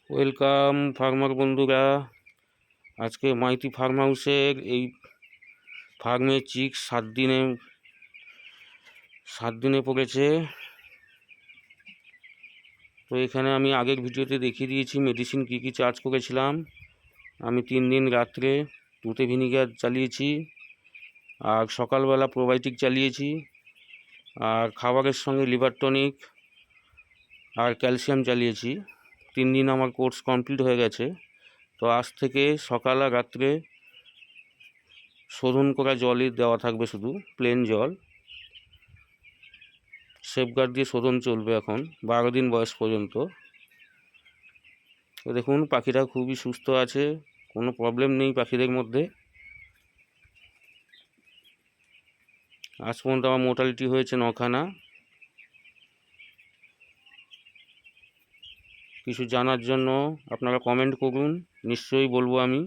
Welcome farmer বন্ধুরা। আজকে Maiti farm হাউসের এই ফার্মে চিক্স 7 দিনে পড়েছে। তো এখানে আমি আগের ভিডিওতে দেখিয়ে দিয়েছি মেডিসিন কী কী চার্জ করেছিলাম। আমি 3 দিন রাত্রে তুতে ভিনিগার চালিয়েছি, আর সকালবেলা প্রোবায়োটিক চালিয়েছি, আর খাবারের সঙ্গে লিভার টনিক আর ক্যালসিয়াম চালিয়েছি। 3 দিন আমার কোর্স কমপ্লিট হয়ে গেছে। তো আজ থেকে সকাল আর রাত্রে শোধন করা জলই দেওয়া থাকবে, শুধু প্লেন জল। সেফগার্ড দিয়ে শোধন চলবে এখন 12 দিন বয়স পর্যন্ত। তো দেখুন পাখিরা খুবই সুস্থ আছে, কোনো প্রবলেম নেই পাখিদের মধ্যে। আজ পর্যন্ত আমার মোর্টালিটি হয়েছে 9খানা। কিছু জানার জন্য আপনারা কমেন্ট করুন, নিশ্চয়ই বলবো আমি।